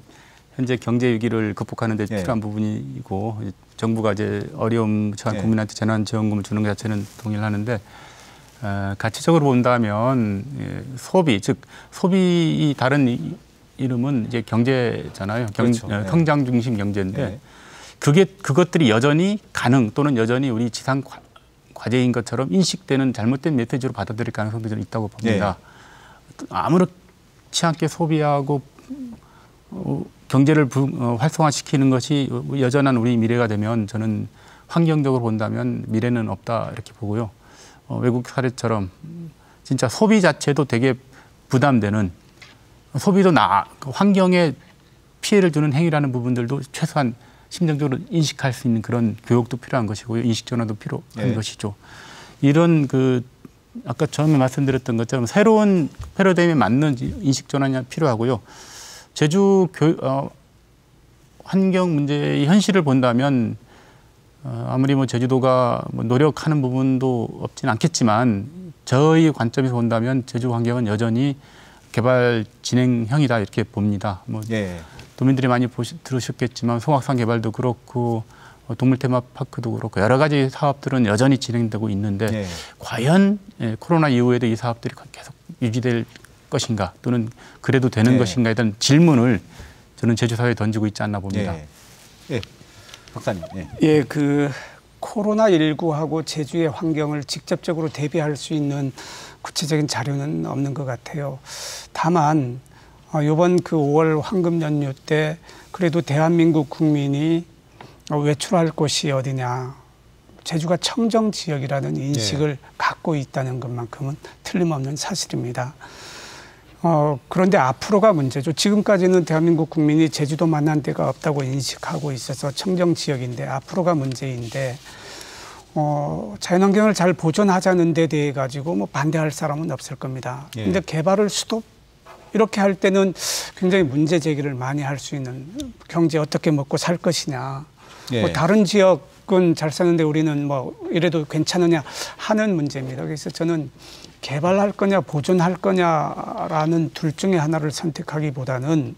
현재 경제 위기를 극복하는 데 필요한 부분이고 정부가 이제 어려움 처한 국민한테 재난지원금을 주는 것 자체는 동의를 하는데 가치적으로 본다면 소비, 즉 소비 다른 이름은 이제 경제잖아요. 성장 중심 경제인데 그것들이 여전히 가능 또는 여전히 우리 지상 과제인 것처럼 인식되는 잘못된 메시지로 받아들일 가능성도 저는 있다고 봅니다. 아무렇지 않게 소비하고 경제를 활성화시키는 것이 여전한 우리 미래가 되면 저는 환경적으로 본다면 미래는 없다 이렇게 보고요. 외국 사례처럼 진짜 소비 자체도 되게 부담되는 소비도 환경에 피해를 주는 행위라는 부분들도 최소한 심정적으로 인식할 수 있는 그런 교육도 필요한 것이고요. 인식 전환도 필요한 것이죠. 이런 그 아까 처음에 말씀드렸던 것처럼 새로운 패러다임에 맞는 인식 전환이 필요하고요. 제주 환경 문제의 현실을 본다면 아무리 뭐 제주도가 뭐 노력하는 부분도 없진 않겠지만 저희 관점에서 본다면 제주 환경은 여전히 개발 진행형이다 이렇게 봅니다. 뭐 도민들이 많이 들으셨겠지만 송악산 개발도 그렇고 동물 테마파크도 그렇고 여러 가지 사업들은 여전히 진행되고 있는데 과연 코로나 이후에도 이 사업들이 계속 유지될 것인가 또는 그래도 되는 것인가에 대한 질문을 저는 제주 사회에 던지고 있지 않나 봅니다. 박사님. 그 코로나19하고 제주의 환경을 직접적으로 대비할 수 있는 구체적인 자료는 없는 것 같아요. 다만 이번 그 5월 황금 연휴 때 그래도 대한민국 국민이 외출할 곳이 어디냐. 제주가 청정 지역이라는 인식을 갖고 있다는 것만큼은 틀림없는 사실입니다. 그런데 앞으로가 문제죠. 지금까지는 대한민국 국민이 제주도 만난 데가 없다고 인식하고 있어서 청정 지역인데 앞으로가 문제인데 자연환경을 잘 보존하자는 데 대해 가지고 뭐 반대할 사람은 없을 겁니다. 근데 개발을 스톱 이렇게 할 때는 굉장히 문제 제기를 많이 할 수 있는 경제 어떻게 먹고 살 것이냐. 뭐 다른 지역은 잘 사는데 우리는 뭐 이래도 괜찮으냐 하는 문제입니다. 그래서 저는 개발할 거냐 보존할 거냐라는 둘 중에 하나를 선택하기보다는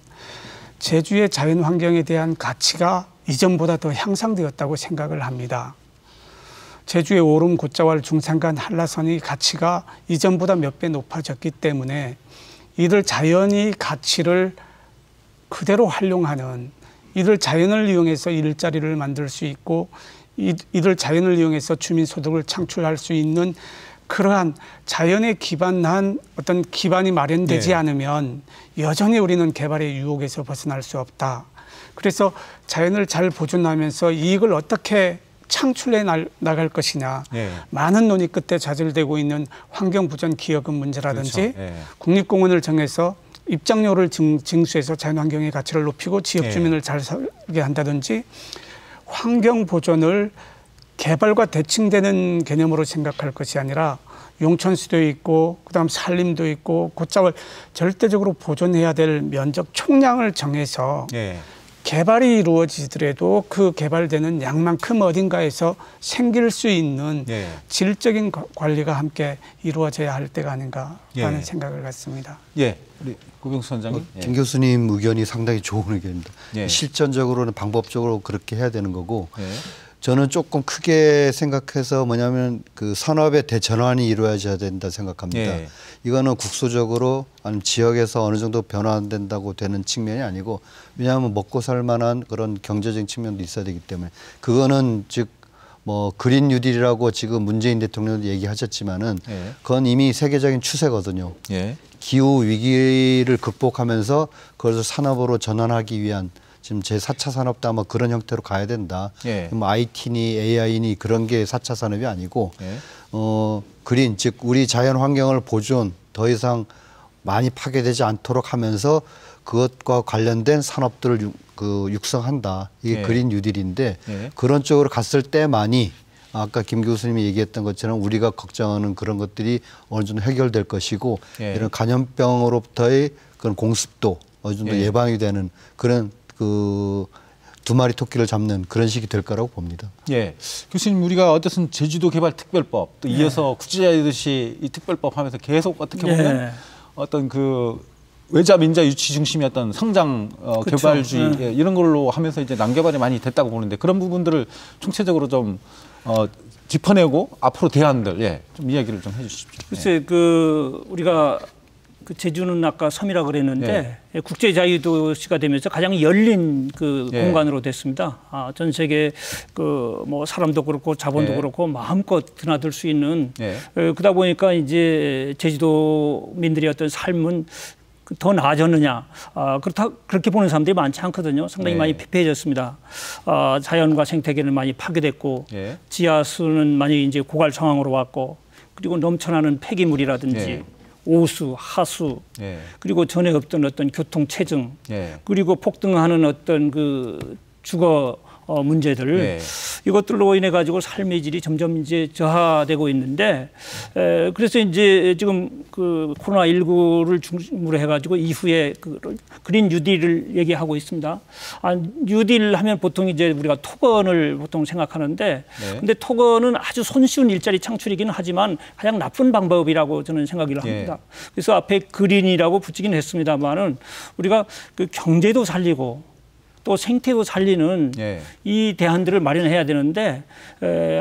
제주의 자연환경에 대한 가치가 이전보다 더 향상되었다고 생각을 합니다. 제주의 오름, 곶자왈, 중산간, 한라산의 가치가 이전보다 몇 배 높아졌기 때문에 이들 자연의 가치를 그대로 활용하는 이들 자연을 이용해서 일자리를 만들 수 있고 이들 자연을 이용해서 주민소득을 창출할 수 있는 그러한 자연에 기반한 어떤 기반이 마련되지 않으면 여전히 우리는 개발의 유혹에서 벗어날 수 없다. 그래서 자연을 잘 보존하면서 이익을 어떻게 창출해 나갈 것이냐. 예. 많은 논의 끝에 좌절되고 있는 환경보전 기여금 문제라든지 그렇죠. 예. 국립공원을 정해서 입장료를 징수해서 자연환경의 가치를 높이고 지역 주민을 잘 살게 한다든지 환경보존을 개발과 대칭되는 개념으로 생각할 것이 아니라 용천수도 있고 그다음 산림도 있고 곧잘 절대적으로 보존해야 될 면적 총량을 정해서 개발이 이루어지더라도 그 개발되는 양만큼 어딘가에서 생길 수 있는 질적인 관리가 함께 이루어져야 할 때가 아닌가라는 생각을 갖습니다. 예, 우리 고병수 원장님. 김 교수님 의견이 상당히 좋은 의견입니다. 실전적으로는 방법적으로 그렇게 해야 되는 거고 저는 조금 크게 생각해서 뭐냐면 그 산업의 대전환이 이루어져야 된다 생각합니다. 이거는 국소적으로 아니면 지역에서 어느 정도 변화된다고 되는 측면이 아니고 왜냐하면 먹고 살 만한 그런 경제적인 측면도 있어야 되기 때문에 그거는 즉 뭐 그린 뉴딜이라고 지금 문재인 대통령도 얘기하셨지만은 그건 이미 세계적인 추세거든요. 기후 위기를 극복하면서 그것을 산업으로 전환하기 위한 지금 제4차 산업도 아마 그런 형태로 가야 된다. 뭐 IT니 AI니 그런 게 4차 산업이 아니고 그린 즉 우리 자연 환경을 보존 더 이상 많이 파괴되지 않도록 하면서 그것과 관련된 산업들을 육성한다. 이게 그린 뉴딜인데 그런 쪽으로 갔을 때만이 아까 김 교수님이 얘기했던 것처럼 우리가 걱정하는 그런 것들이 어느 정도 해결될 것이고 이런 감염병으로부터의 그런 공습도 어느 정도 예방이 되는 그런 두 마리 토끼를 잡는 그런 식이 될 거라고 봅니다. 예, 교수님 우리가 어쨌든 제주도 개발 특별법 또 이어서 국제자유도시 이 특별법 하면서 계속 어떻게 보면 어떤 그 외자 민자 유치 중심이었던 성장 그렇죠. 개발주의 이런 걸로 하면서 이제 난개발이 많이 됐다고 보는데 그런 부분들을 총체적으로 좀 짚어내고 앞으로 대안들 좀 이야기를 좀 해주십시오. 글쎄 그 우리가 그 제주는 아까 섬이라 그랬는데 국제자유도시가 되면서 가장 열린 그 공간으로 됐습니다. 전 세계 그 뭐 사람도 그렇고 자본도 그렇고 마음껏 드나들 수 있는 그러다 보니까 이제 제주도민들의 어떤 삶은 더 나아졌느냐 그렇게 보는 사람들이 많지 않거든요. 상당히 많이 피폐해졌습니다. 자연과 생태계는 많이 파괴됐고 지하수는 많이 이제 고갈 상황으로 왔고 그리고 넘쳐나는 폐기물이라든지 오수, 하수, 그리고 전에 없던 어떤 교통 체증, 그리고 폭등하는 어떤 그 주거 문제들 이것들로 인해 가지고 삶의 질이 점점 이제 저하되고 있는데 그래서 이제 지금 그 코로나19를 중심으로 해가지고 이후에 그 그린 뉴딜을 얘기하고 있습니다. 뉴딜 하면 보통 이제 우리가 토건을 보통 생각하는데 근데 토건은 아주 손쉬운 일자리 창출이긴 하지만 가장 나쁜 방법이라고 저는 생각을 합니다. 그래서 앞에 그린이라고 붙이긴 했습니다만은 우리가 그 경제도 살리고 또 생태도 살리는 이 대안들을 마련해야 되는데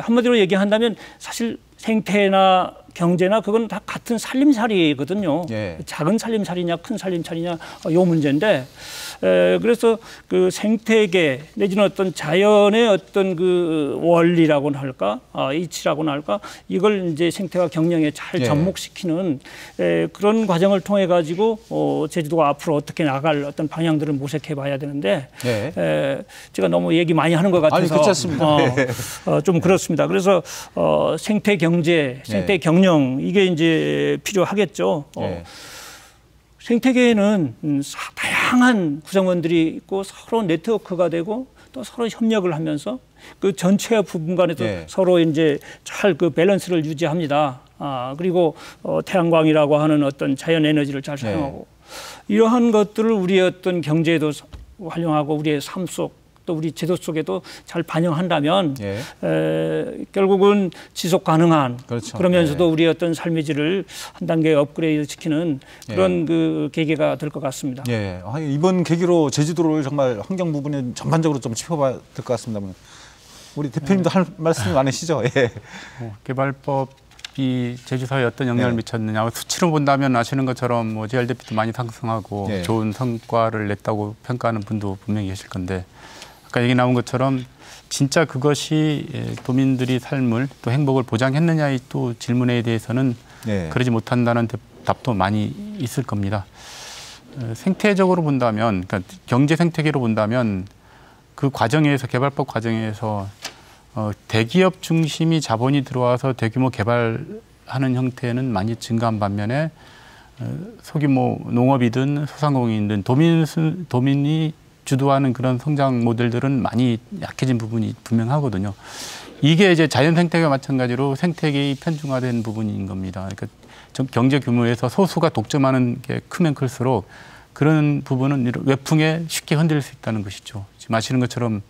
한마디로 얘기한다면 사실 생태나 경제나 그건 다 같은 살림살이거든요. 작은 살림살이냐 큰 살림살이냐 요 문제인데 그래서 그 생태계 내지는 어떤 자연의 어떤 그 원리라고나 할까 이치라고나 할까 이걸 이제 생태와 경영에 잘 접목시키는 그런 과정을 통해 가지고 제주도가 앞으로 어떻게 나갈 어떤 방향들을 모색해 봐야 되는데 제가 너무 얘기 많이 하는 것 같아서 아니, 괜찮습니다. 좀 그렇습니다. 그래서 생태 경제, 생태 경영 이게 이제 필요하겠죠. 생태계에는 다양한 구성원들이 있고 서로 네트워크가 되고 또 서로 협력을 하면서 그 전체 부분 간에도 서로 이제 잘 그 밸런스를 유지합니다. 그리고 태양광이라고 하는 어떤 자연 에너지를 잘 사용하고 이러한 것들을 우리의 어떤 경제에도 활용하고 우리의 삶 속 또 우리 제도 속에도 잘 반영한다면 결국은 지속 가능한 그러면서도 우리의 어떤 삶의 질을 한 단계 업그레이드 시키는 그런 그 계기가 될 것 같습니다. 이번 계기로 제주도를 정말 환경 부분에 전반적으로 좀 짚어봐야 될 것 같습니다. 우리 대표님도 할 말씀이 많으시죠? 개발법이 제주사회에 어떤 영향을 미쳤느냐 수치로 본다면 아시는 것처럼 뭐 GRDP도 많이 상승하고 좋은 성과를 냈다고 평가하는 분도 분명히 계실 건데 아까 얘기 나온 것처럼 진짜 그것이 도민들이 삶을 또 행복을 보장했느냐의 또 질문에 대해서는 그러지 못한다는 답도 많이 있을 겁니다. 생태적으로 본다면, 그러니까 경제 생태계로 본다면 그 과정에서 개발법 과정에서 대기업 중심이 자본이 들어와서 대규모 개발하는 형태는 많이 증가한 반면에 소규모 농업이든 소상공인이든 도민이 주도하는 그런 성장 모델들은 많이 약해진 부분이 분명하거든요. 이게 이제 자연 생태계와 마찬가지로 생태계의 편중화된 부분인 겁니다. 그러니까 경제 규모에서 소수가 독점하는 게 크면 클수록 그런 부분은 외풍에 쉽게 흔들릴 수 있다는 것이죠. 지금 아시는 것처럼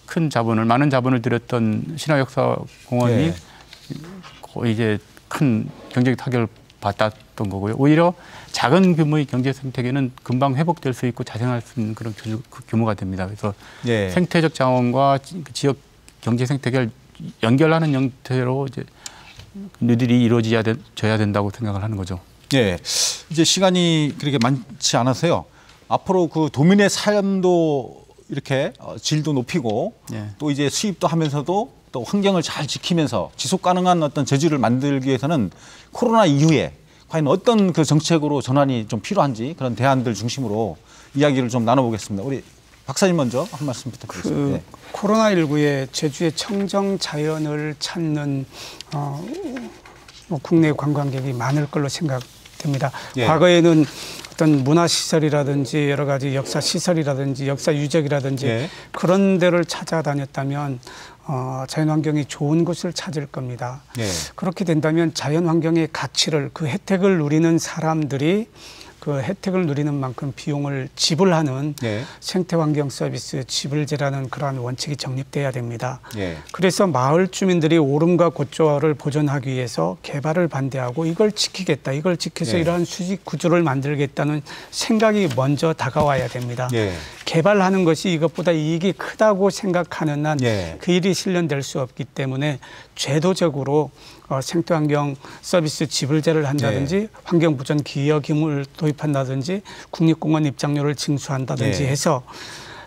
큰 자본을, 많은 자본을 들였던 신화역사공원이 네. 거의 이제 큰 경제적 타격을 받았던 거고요. 오히려 작은 규모의 경제 생태계는 금방 회복될 수 있고 자생할 수 있는 그런 규모가 됩니다. 그래서 네. 생태적 자원과 지역 경제 생태계를 연결하는 형태로 이제 뉴딜이 이루어져야 된다고 생각을 하는 거죠. 예, 이제 시간이 그렇게 많지 않아서요. 앞으로 그 도민의 삶도 이렇게 질도 높이고 예. 또 이제 수입도 하면서도 또 환경을 잘 지키면서 지속 가능한 어떤 제주를 만들기 위해서는 코로나 이후에 과연 어떤 그 정책으로 전환이 좀 필요한지 그런 대안들 중심으로 이야기를 좀 나눠보겠습니다. 우리 박사님 먼저 한 말씀 부탁드리겠습니다. 네. 코로나19에 제주의 청정 자연을 찾는 국내 관광객이 많을 걸로 생각됩니다. 예. 과거에는 어떤 문화시설이라든지 여러 가지 역사시설이라든지 역사유적이라든지 예. 그런 데를 찾아다녔다면 자연환경이 좋은 곳을 찾을 겁니다. 예. 그렇게 된다면 자연환경의 가치를 그 혜택을 누리는 사람들이 그 혜택을 누리는 만큼 비용을 지불하는 예. 생태환경 서비스 지불제라는 그러한 원칙이 정립돼야 됩니다. 예. 그래서 마을 주민들이 오름과 고조를 보존하기 위해서 개발을 반대하고 이걸 지키겠다, 이걸 지켜서 예. 이러한 수직 구조를 만들겠다는 생각이 먼저 다가와야 됩니다. 예. 개발하는 것이 이것보다 이익이 크다고 생각하는 한 예. 그 일이 실현될 수 없기 때문에 제도적으로 생태환경 서비스 지불제를 한다든지 환경보전 기여금을 도입한다든지 국립공원 입장료를 징수한다든지 해서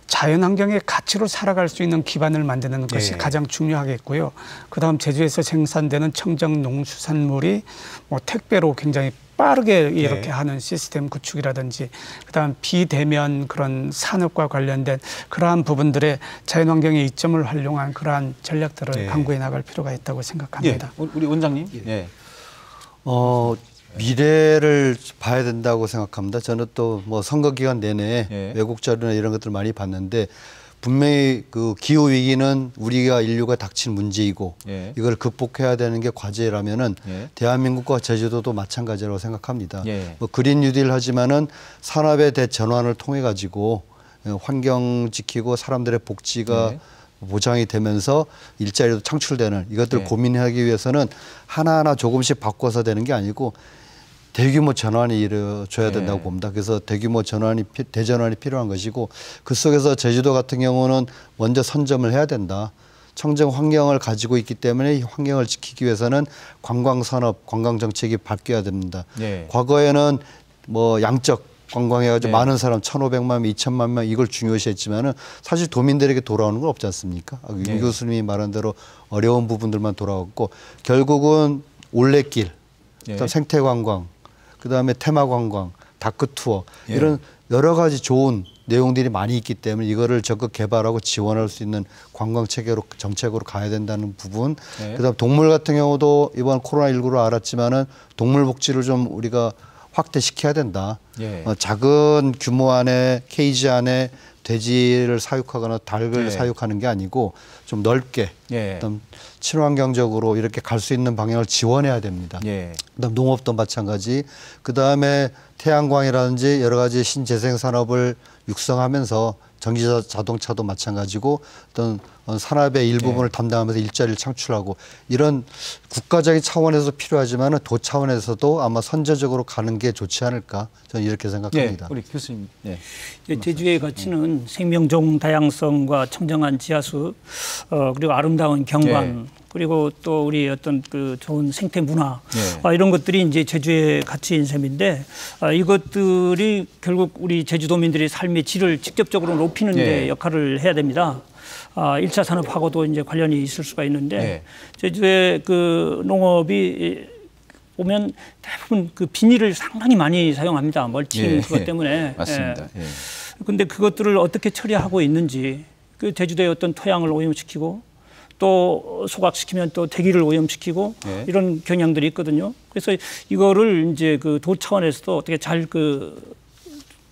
자연환경의 가치로 살아갈 수 있는 기반을 만드는 것이 가장 중요하겠고요. 그다음 제주에서 생산되는 청정 농수산물이 택배로 굉장히 빠르게 이렇게 하는 시스템 구축이라든지 그다음 비대면 그런 산업과 관련된 그러한 부분들의 자연환경의 이점을 활용한 그러한 전략들을 강구해 나갈 필요가 있다고 생각합니다. 예. 우리 원장님. 예. 미래를 봐야 된다고 생각합니다. 저는 또 뭐 선거 기간 내내 외국 자료나 이런 것들 많이 봤는데 분명히 그 기후 위기는 우리가 인류가 닥친 문제이고 이걸 극복해야 되는 게 과제라면은 대한민국과 제주도도 마찬가지라고 생각합니다. 뭐 그린 뉴딜 하지만은 산업의 대전환을 통해 가지고 환경 지키고 사람들의 복지가 보장이 되면서 일자리도 창출되는 이것들을 고민하기 위해서는 하나하나 조금씩 바꿔서 되는 게 아니고 대규모 전환이 이루어져야 된다고 봅니다. 그래서 대규모 대전환이 필요한 것이고 그 속에서 제주도 같은 경우는 먼저 선점을 해야 된다. 청정 환경을 가지고 있기 때문에 이 환경을 지키기 위해서는 관광산업, 관광정책이 바뀌어야 됩니다. 과거에는 뭐 양적 관광해가지고 많은 사람 1,500만 명, 2,000만 명 이걸 중요시했지만은 사실 도민들에게 돌아오는 건 없지 않습니까? 유 교수님이 말한 대로 어려운 부분들만 돌아왔고 결국은 올레길, 그다음 생태관광, 그다음에 테마관광, 다크투어 이런 여러 가지 좋은 내용들이 많이 있기 때문에 이거를 적극 개발하고 지원할 수 있는 관광 정책으로 가야 된다는 부분. 그다음 동물 같은 경우도 이번 코로나19로 알았지만은 동물 복지를 좀 우리가 확대시켜야 된다. 작은 규모 안에 케이지 안에 돼지를 사육하거나 닭을 사육하는 게 아니고 좀 넓게 어떤 친환경적으로 이렇게 갈 수 있는 방향을 지원해야 됩니다. 그다음 농업도 마찬가지. 그다음에 태양광이라든지 여러 가지 신재생 산업을 육성하면서 전기 자동차도 마찬가지고 어떤 산업의 일부분을 담당하면서 일자리를 창출하고 이런 국가적인 차원에서 필요하지만 도 차원에서도 아마 선제적으로 가는 게 좋지 않을까 저는 이렇게 생각합니다. 우리 교수님. 제주의 가치는 생명종 다양성과 청정한 지하수 그리고 아름다운 경관 그리고 또 우리 어떤 그 좋은 생태 문화 이런 것들이 이제 제주의 가치인 셈인데 이것들이 결국 우리 제주도민들의 삶의 질을 직접적으로 높이는 데 역할을 해야 됩니다. 1차 산업하고도 이제 관련이 있을 수가 있는데 제주의 그 농업이 보면 대부분 그 비닐을 상당히 많이 사용합니다. 멀칭 예, 그것 때문에. 맞습니다. 예. 근데 그것들을 어떻게 처리하고 있는지, 그 제주도의 어떤 토양을 오염시키고 또 소각시키면 또 대기를 오염시키고 예. 이런 경향들이 있거든요. 그래서 이거를 이제 그 도 차원에서도 어떻게 잘 그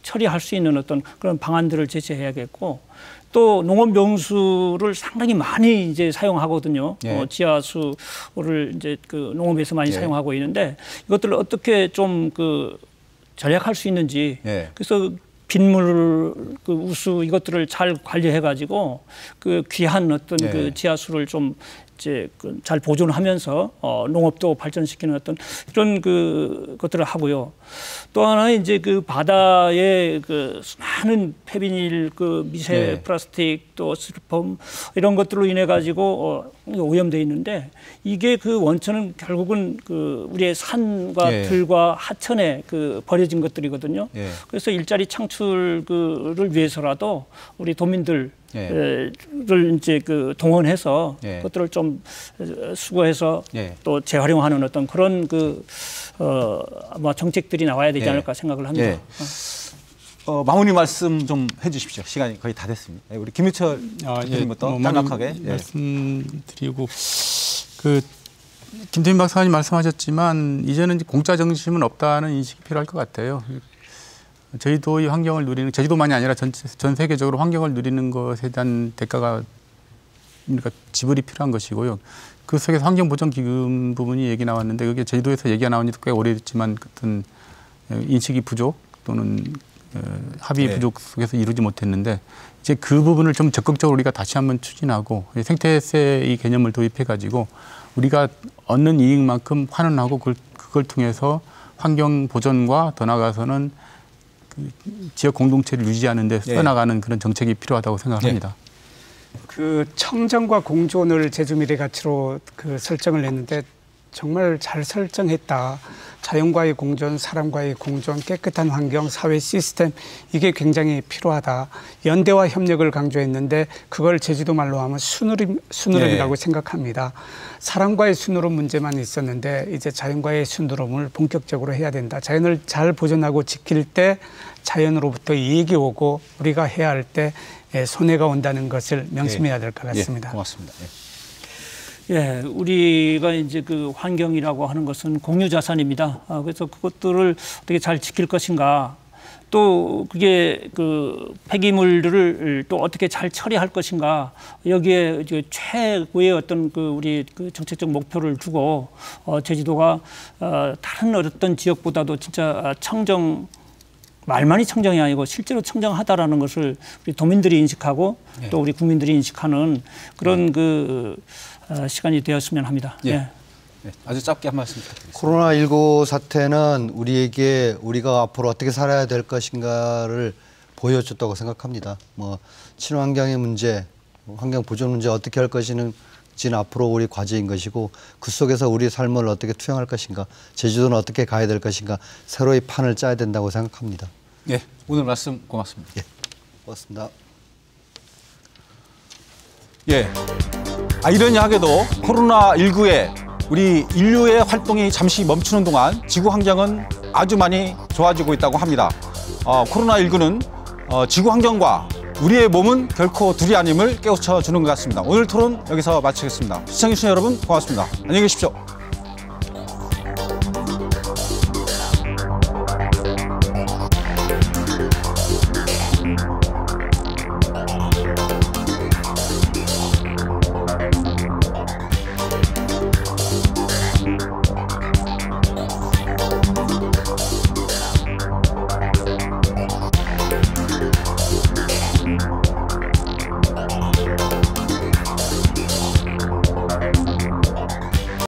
처리할 수 있는 어떤 그런 방안들을 제시해야겠고, 또 농업 용수를 상당히 많이 이제 사용하거든요. 예. 지하수를 이제 그 농업에서 많이 예. 사용하고 있는데, 이것들을 어떻게 좀 그 절약할 수 있는지. 예. 그래서 빗물, 그 우수 이것들을 잘 관리해 가지고 그 귀한 어떤 예. 그 지하수를 좀 이제 그 잘 보존하면서 농업도 발전시키는 어떤 이런 그 것들을 하고요. 또 하나 이제 그 바다에 그 수많은 폐비닐, 그 미세 예. 플라스틱 또 스티로폼 이런 것들로 인해 가지고 오염돼 있는데, 이게 그 원천은 결국은 그 우리의 산과 예. 들과 하천에 그 버려진 것들이거든요. 예. 그래서 일자리 창출을 위해서라도 우리 도민들 예. 를 이제 그 동원해서 예. 그것들을 좀 수거해서 예. 또 재활용하는 어떤 그런 그 아마 정책들이 나와야 되지 예. 않을까 생각을 합니다. 예. 마무리 말씀 좀 해주십시오. 시간이 거의 다 됐습니다. 네, 우리 김유철 대표님부터 간략하게 말씀드리고, 그 김태민 박사님 말씀하셨지만 이제는 공짜 정신은 없다는 인식이 필요할 것 같아요. 저희도 이 환경을 누리는, 제주도만이 아니라 전 세계적으로 환경을 누리는 것에 대한 대가가, 그러니까 지불이 필요한 것이고요. 그 속에서 환경보전기금 부분이 얘기 나왔는데, 그게 제주도에서 얘기가 나온 지도 꽤 오래됐지만 어떤 인식이 부족 또는 합의 네. 부족 속에서 이루지 못했는데, 이제 그 부분을 좀 적극적으로 우리가 다시 한번 추진하고 생태세 이 개념을 도입해가지고 우리가 얻는 이익만큼 환원하고 그걸 통해서 환경 보전과 더 나아가서는 그 지역 공동체를 유지하는 데 써나가는 그런 정책이 필요하다고 생각합니다. 그 청정과 공존을 제주미래 가치로 그 설정을 했는데 정말 잘 설정했다. 자연과의 공존, 사람과의 공존, 깨끗한 환경, 사회 시스템, 이게 굉장히 필요하다. 연대와 협력을 강조했는데 그걸 제주도 말로 하면 순으름이라고 생각합니다. 사람과의 순으름 문제만 있었는데 이제 자연과의 순으름을 본격적으로 해야 된다. 자연을 잘 보존하고 지킬 때 자연으로부터 이익이 오고 우리가 해야 할 때 손해가 온다는 것을 명심해야 될 것 같습니다. 고맙습니다. 예, 우리가 이제 그 환경이라고 하는 것은 공유 자산입니다. 그래서 그것들을 어떻게 잘 지킬 것인가, 또 그게 그 폐기물들을 또 어떻게 잘 처리할 것인가, 여기에 이제 최고의 어떤 그 우리 그 정책적 목표를 두고 제주도가 다른 어떤 지역보다도 진짜 말만이 청정이 아니고 실제로 청정하다라는 것을 우리 도민들이 인식하고 또 우리 국민들이 인식하는 그런 그 시간이 되었으면 합니다. 네, 아주 짧게 한 말씀 부탁드리겠습니다. 코로나19 사태는 우리에게 우리가 앞으로 어떻게 살아야 될 것인가를 보여줬다고 생각합니다. 뭐 친환경의 문제, 환경 보존 문제 어떻게 할 것인지는 앞으로 우리 과제인 것이고, 그 속에서 우리 삶을 어떻게 투영할 것인가, 제주도는 어떻게 가야 될 것인가, 새로이 판을 짜야 된다고 생각합니다. 예, 오늘 말씀 고맙습니다. 예, 고맙습니다. 예. 아이러니하게도 코로나19에 우리 인류의 활동이 잠시 멈추는 동안 지구 환경은 아주 많이 좋아지고 있다고 합니다. 코로나19는 지구 환경과 우리의 몸은 결코 둘이 아님을 깨우쳐 주는 것 같습니다. 오늘 토론 여기서 마치겠습니다. 시청해주신 여러분 고맙습니다. 안녕히 계십시오.